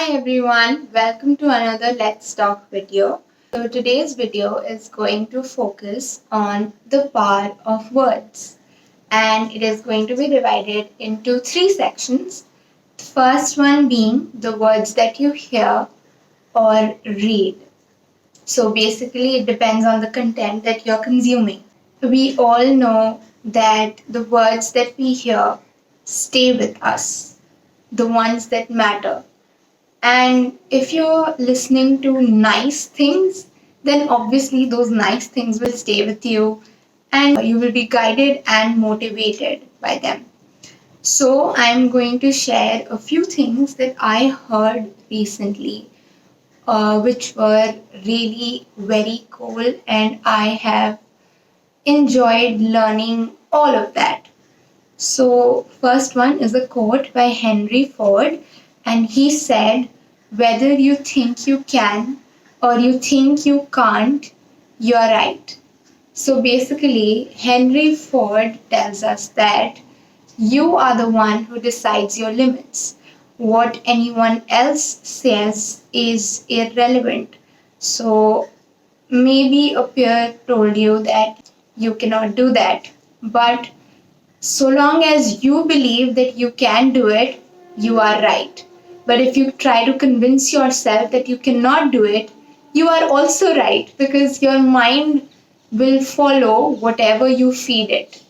Hi everyone, welcome to another Let's Talk video. So today's video is going to focus on the power of words, and it is going to be divided into three sections. The first one being the words that you hear or read. So basically it depends on the content that you're consuming. We all know that the words that we hear stay with us, the ones that matter. And if you're listening to nice things, then obviously those nice things will stay with you and you will be guided and motivated by them. So, I'm going to share a few things that I heard recently, which were really very cool, and I have enjoyed learning all of that. So, first one is a quote by Henry Ford, and he said, "Whether you think you can or you think you can't, you're right." So, basically, Henry Ford tells us that you are the one who decides your limits. What anyone else says is irrelevant. So, maybe a peer told you that you cannot do that, but so long as you believe that you can do it, you are right. But if you try to convince yourself that you cannot do it, you are also right because your mind will follow whatever you feed it.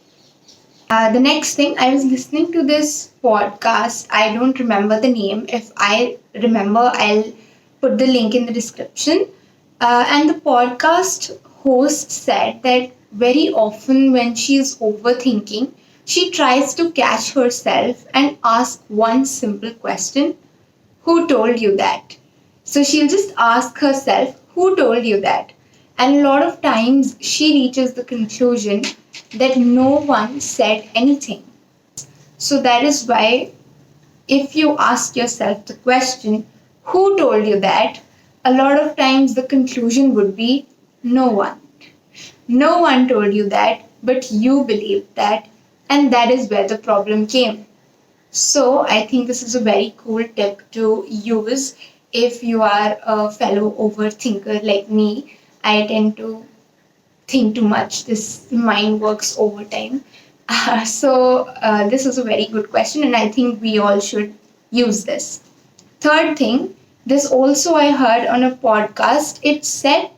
The next thing, I was listening to this podcast. I don't remember the name. If I remember, I'll put the link in the description. And the podcast host said that very often when she's overthinking, she tries to catch herself and ask one simple question: who told you that? So she'll just ask herself, who told you that? And a lot of times she reaches the conclusion that no one said anything. So that is why if you ask yourself the question, who told you that? A lot of times the conclusion would be no one. No one told you that, but you believed that, and that is where the problem came. So I think this is a very cool tip to use if you are a fellow overthinker like me. I tend to think too much. This mind works overtime. This is a very good question, and I think we all should use this. Third thing, this also I heard on a podcast. It said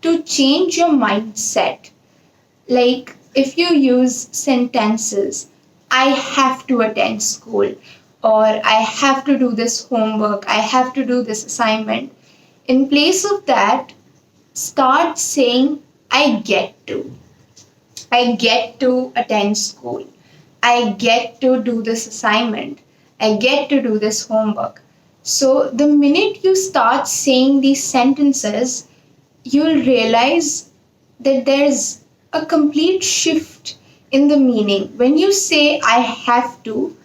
to change your mindset. Like if you use sentences, I have to attend school, or I have to do this homework, I have to do this assignment. In place of that, start saying, I get to. I get to attend school. I get to do this assignment. I get to do this homework. So the minute you start saying these sentences, you'll realize that there's a complete shift in the meaning. When you say I have to,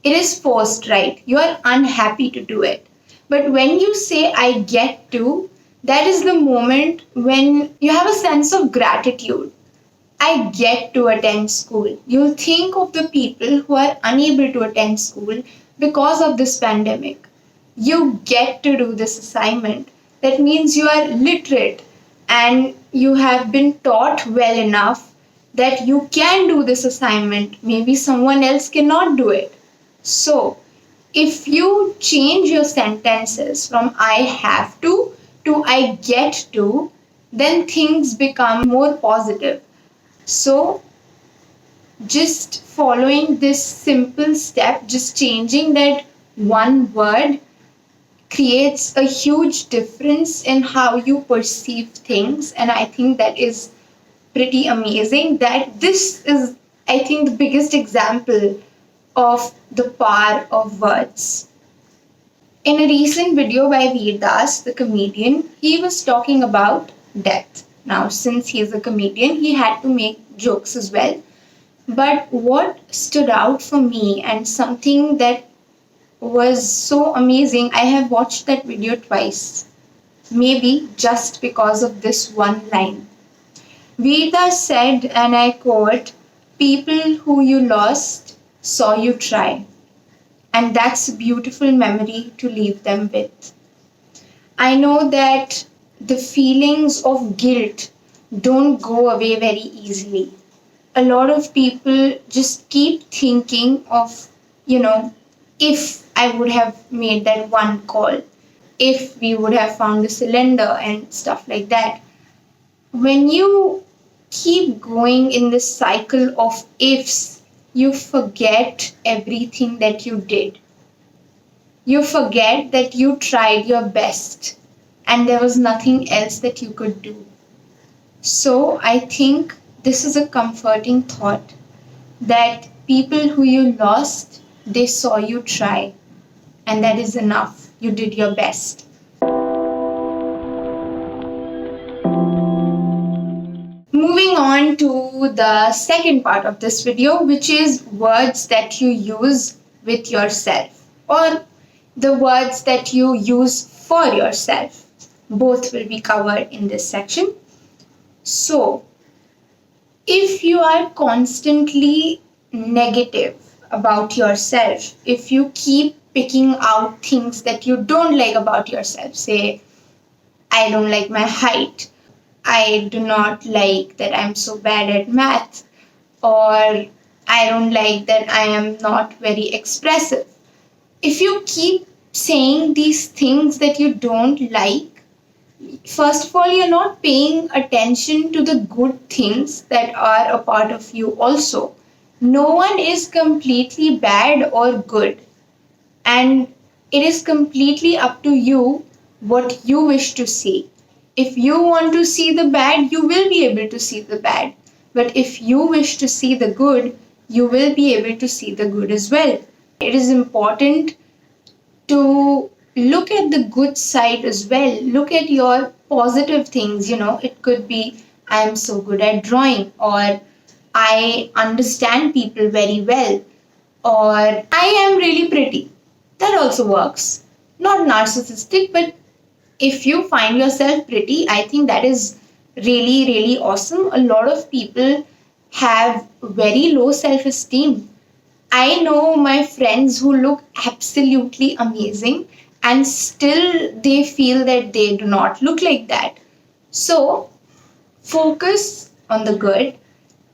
it is forced, right? You are unhappy to do it. But when you say I get to, that is the moment when you have a sense of gratitude. I get to attend school. You'll think of the people who are unable to attend school because of this pandemic. You get to do this assignment. That means you are literate and you have been taught well enough that you can do this assignment. Maybe someone else cannot do it. So, if you change your sentences from I have to I get to, then things become more positive. So, just following this simple step, just changing that one word creates a huge difference in how you perceive things. And I think that is pretty amazing. That this is, I think, the biggest example of the power of words. In a recent video by Veer Das, the comedian, he was talking about death. Now, since he is a comedian, he had to make jokes as well. But what stood out for me and something that was so amazing, I have watched that video twice. Maybe just because of this one line. Veer Das said, and I quote, "People who you lost saw you try." And that's a beautiful memory to leave them with. I know that the feelings of guilt don't go away very easily. A lot of people just keep thinking of, if I would have made that one call, if we would have found the cylinder and stuff like that. When you keep going in this cycle of ifs, you forget everything that you did. You forget that you tried your best and there was nothing else that you could do. So I think this is a comforting thought that people who you lost, they saw you try, and that is enough. You did your best. Moving on to the second part of this video, which is words that you use with yourself or the words that you use for yourself. Both will be covered in this section. So, if you are constantly negative about yourself, if you keep picking out things that you don't like about yourself, say, I don't like my height, I do not like that I'm so bad at math, or I don't like that I am not very expressive. If you keep saying these things that you don't like, first of all, you're not paying attention to the good things that are a part of you also. No one is completely bad or good, and it is completely up to you what you wish to see. If you want to see the bad, you will be able to see the bad. But if you wish to see the good, you will be able to see the good as well. It is important to look at the good side as well. Look at your positive things. It could be I am so good at drawing, or I understand people very well, or I am really pretty. That also works. Not narcissistic, but if you find yourself pretty, I think that is really, really awesome. A lot of people have very low self esteem. I know my friends who look absolutely amazing and still they feel that they do not look like that. So, focus on the good,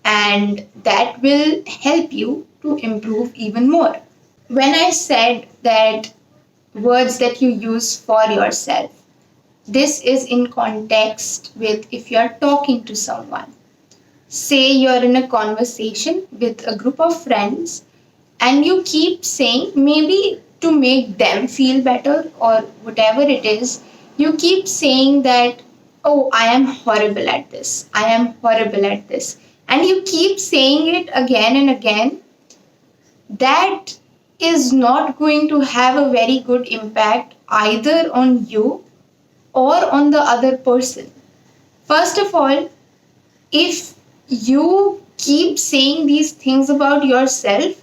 and that will help you to improve even more. When I said that words that you use for yourself, this is in context with if you are talking to someone. Say you're in a conversation with a group of friends and you keep saying, maybe to make them feel better or whatever it is, you keep saying that, oh, I am horrible at this, I am horrible at this, and you keep saying it again and again. That is not going to have a very good impact either on you or on the other person. First of all, if you keep saying these things about yourself,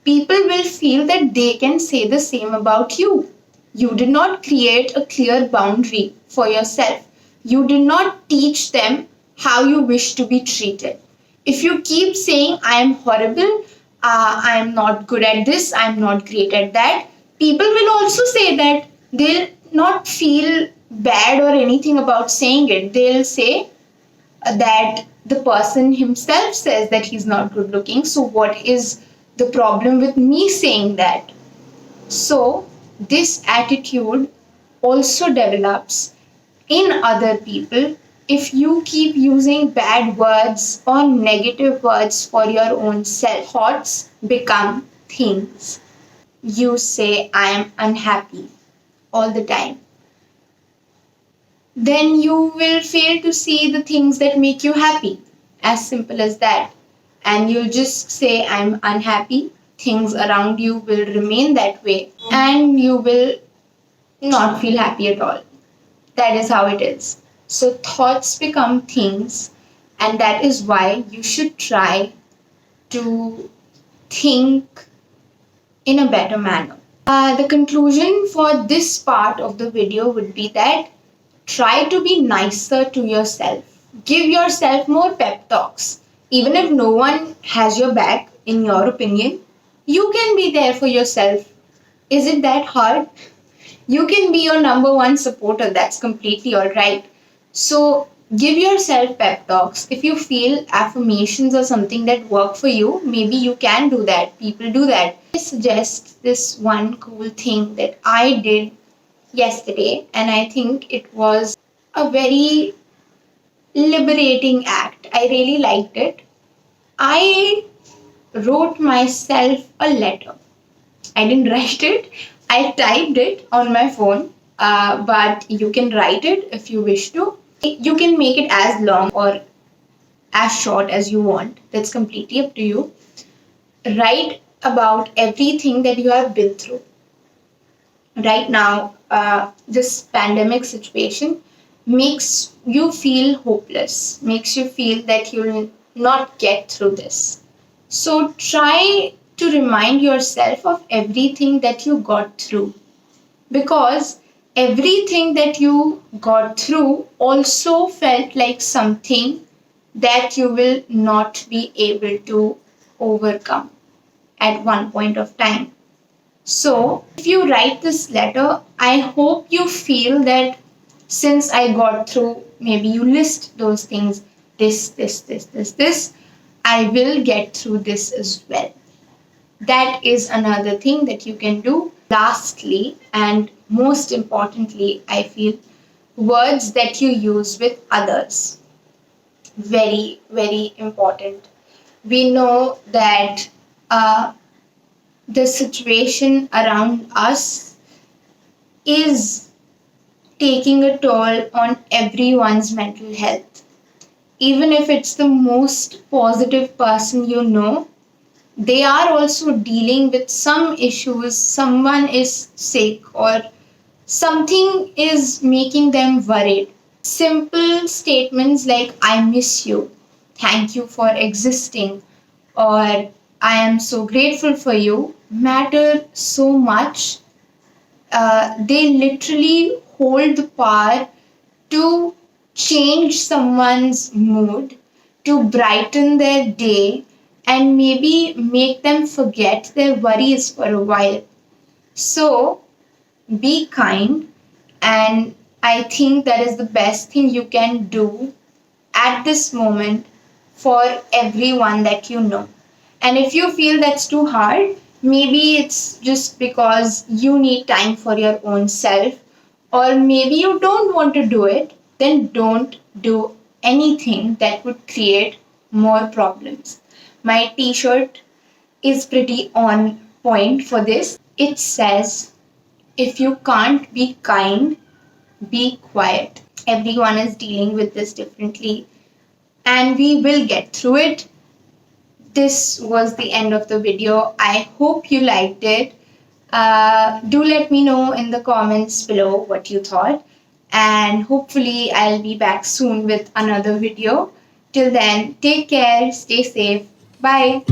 people will feel that they can say the same about you. You did not create a clear boundary for yourself. You did not teach them how you wish to be treated. If you keep saying, I am horrible, I am not good at this, I am not great at that, people will also say that. They'll not feel bad or anything about saying it. They'll say that the person himself says that he's not good looking, so what is the problem with me saying that? So this attitude also develops in other people if you keep using bad words or negative words for your own self. Thoughts become things. You say, I am unhappy all the time. Then you will fail to see the things that make you happy. As simple as that. And you'll just say, I'm unhappy. Things around you will remain that way. And you will not feel happy at all. That is how it is. So thoughts become things. And that is why you should try to think in a better manner. The conclusion for this part of the video would be that try to be nicer to yourself. Give yourself more pep talks. Even if no one has your back, in your opinion, you can be there for yourself. Is it that hard? You can be your number one supporter. That's completely all right. So give yourself pep talks. If you feel affirmations are something that work for you, maybe you can do that. People do that. I suggest this one cool thing that I did yesterday, and I think it was a very liberating act. I really liked it. I wrote myself a letter. I didn't write it, I typed it on my phone, but you can write it if you wish to. You can make it as long or as short as you want. That's completely up to you. Write about everything that you have been through. Right now, this pandemic situation makes you feel hopeless, makes you feel that you'll not get through this. So try to remind yourself of everything that you got through, because everything that you got through also felt like something that you will not be able to overcome at one point of time. So, if you write this letter, I hope you feel that since I got through, maybe you list those things, this, I will get through this as well. That is another thing that you can do. Lastly, and most importantly, I feel words that you use with others. Very, very important. We know that the situation around us is taking a toll on everyone's mental health. Even if it's the most positive person you know, they are also dealing with some issues. Someone is sick or something is making them worried. Simple statements like, I miss you, thank you for existing, or I am so grateful for you, matter so much. They literally hold the power to change someone's mood, to brighten their day, and maybe make them forget their worries for a while. So, be kind, and I think that is the best thing you can do at this moment for everyone that you know. And if you feel that's too hard, maybe it's just because you need time for your own self, or maybe you don't want to do it, then don't do anything that would create more problems. My t shirt is pretty on point for this. It says, if you can't be kind, be quiet. Everyone is dealing with this differently, and we will get through it. This was the end of the video. I hope you liked it. Do let me know in the comments below what you thought, and hopefully I'll be back soon with another video. Till then, take care, stay safe, bye.